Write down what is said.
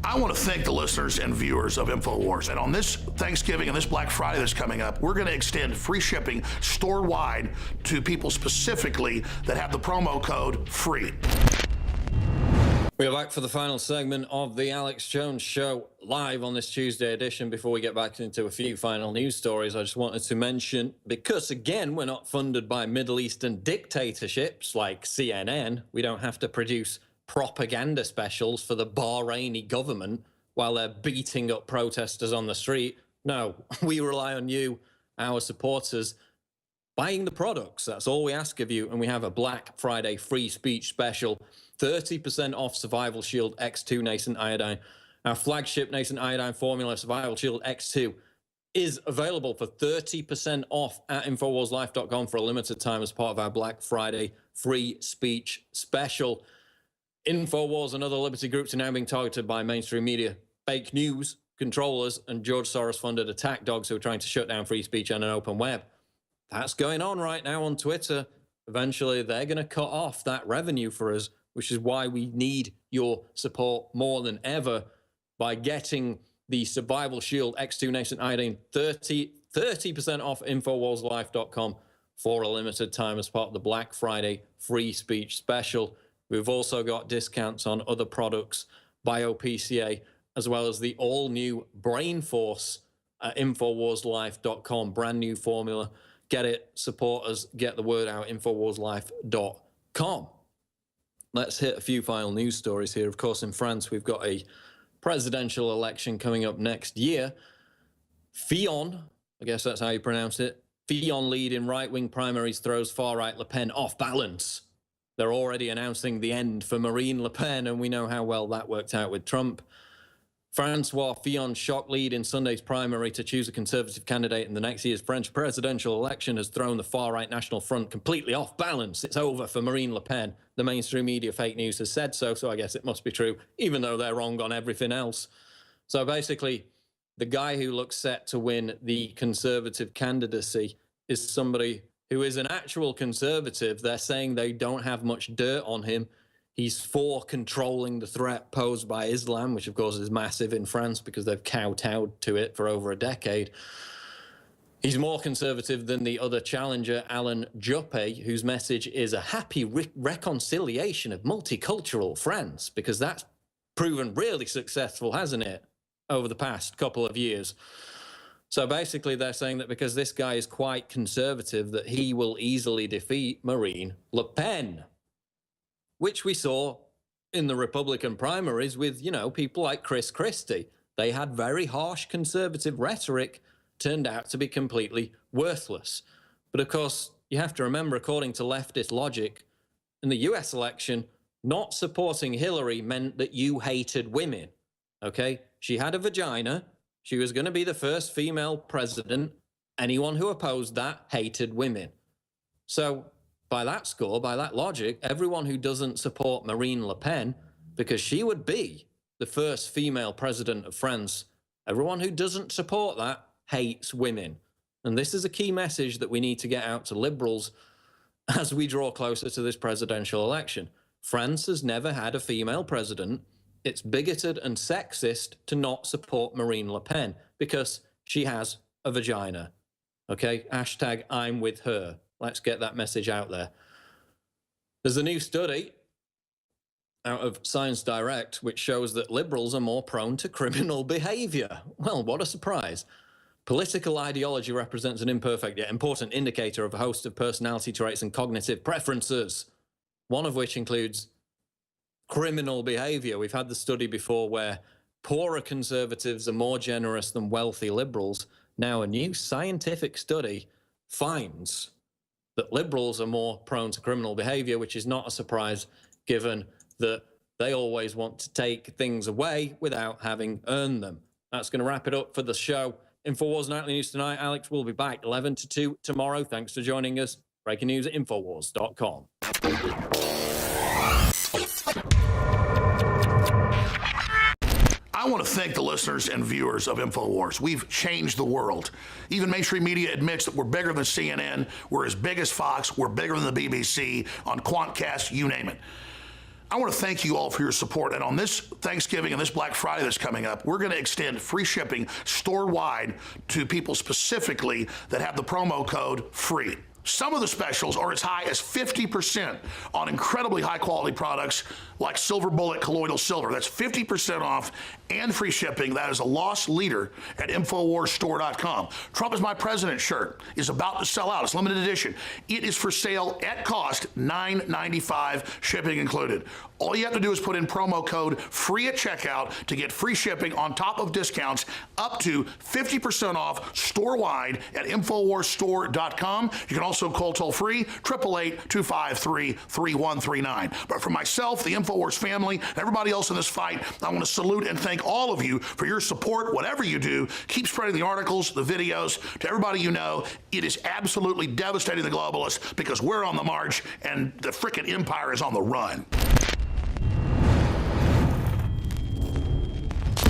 I want to thank the listeners and viewers of Infowars. And on this Thanksgiving and this Black Friday that's coming up, we're going to extend free shipping store-wide to people specifically that have the promo code FREE. We are back for the final segment of the Alex Jones Show live on this Tuesday edition. Before we get back into a few final news stories, I just wanted to mention, because again, we're not funded by Middle Eastern dictatorships like CNN, we don't have to produce propaganda specials for the Bahraini government while they're beating up protesters on the street. No, we rely on you, our supporters, buying the products. That's all we ask of you. And we have a Black Friday free speech special, 30% off Survival Shield X2 Nascent Iodine. Our flagship Nascent Iodine formula, Survival Shield X2, is available for 30% off at InfoWarsLife.com for a limited time as part of our Black Friday free speech special. Infowars and other liberty groups are now being targeted by mainstream media, fake news controllers, and George Soros-funded attack dogs who are trying to shut down free speech and an open web. That's going on right now on Twitter. Eventually, they're going to cut off that revenue for us, which is why we need your support more than ever by getting the Survival Shield X2 Nascent Iodine 30% off InfoWarsLife.com for a limited time as part of the Black Friday free speech special. We've also got discounts on other products, BioPCA, as well as the all-new Brain Force at InfoWarsLife.com. Brand new formula. Get it, support us, get the word out, InfoWarsLife.com. Let's hit a few final news stories here. Of course, in France, we've got a presidential election coming up next year. Fillon, I guess that's how you pronounce it, Fillon lead in right-wing primaries throws far-right Le Pen off balance. They're already announcing the end for Marine Le Pen, and we know how well that worked out with Trump. Francois Fillon's shock lead in Sunday's primary to choose a conservative candidate in the next year's French presidential election has thrown the far-right National Front completely off balance. It's over for Marine Le Pen. The mainstream media fake news has said so, so I guess it must be true, even though they're wrong on everything else. So basically, the guy who looks set to win the conservative candidacy is somebody who is an actual conservative. They're saying they don't have much dirt on him. He's for controlling the threat posed by Islam, which of course is massive in France because they've kowtowed to it for over a decade. He's more conservative than the other challenger, Alain Juppé, whose message is a happy reconciliation of multicultural France, because that's proven really successful, hasn't it, over the past couple of years. So basically they're saying that because this guy is quite conservative, that he will easily defeat Marine Le Pen, which we saw in the Republican primaries with, you know, people like Chris Christie. They had very harsh conservative rhetoric, turned out to be completely worthless. But of course, you have to remember, according to leftist logic, in the US election, not supporting Hillary meant that you hated women, okay? She had a vagina. She was going to be the first female president. Anyone who opposed that hated women. So by that score, by that logic, everyone who doesn't support Marine Le Pen, because she would be the first female president of France, everyone who doesn't support that hates women. And this is a key message that we need to get out to liberals as we draw closer to this presidential election. France has never had a female president. It's bigoted and sexist to not support Marine Le Pen because she has a vagina. Okay, hashtag I'm with her. Let's get that message out there. There's a new study out of Science Direct which shows that liberals are more prone to criminal behavior. Well, what a surprise. Political ideology represents an imperfect yet important indicator of a host of personality traits and cognitive preferences, one of which includes criminal behavior. We've had the study before where poorer conservatives are more generous than wealthy liberals. Now, a new scientific study finds that liberals are more prone to criminal behavior, which is not a surprise given that they always want to take things away without having earned them. That's going to wrap it up for the show. Infowars Nightly News tonight. Alex will be back 11 to 2 tomorrow. Thanks for joining us. Breaking news at Infowars.com. I want to thank the listeners and viewers of Infowars. We've changed the world. Even mainstream media admits that we're bigger than CNN, we're as big as Fox, we're bigger than the BBC, on Quantcast, you name it. I want to thank you all for your support. And on this Thanksgiving and this Black Friday that's coming up, we're going to extend free shipping store-wide to people specifically that have the promo code FREE. Some of the specials are as high as 50% on incredibly high-quality products like Silver Bullet Colloidal Silver. That's 50% off and free shipping. That is a loss leader at InfoWarsStore.com. Trump is My President shirt is about to sell out. It's limited edition. It is for sale at cost, $9.95, shipping included. All you have to do is put in promo code FREE at checkout to get free shipping on top of discounts up to 50% off store-wide at InfoWarsStore.com. You can also call toll-free 888-253-3139. But for myself, the InfoWars family, and everybody else in this fight, I want to salute and thank all of you for your support. Whatever you do, keep spreading the articles, the videos to everybody you know. It is absolutely devastating the globalists because we're on the march and the frickin' empire is on the run.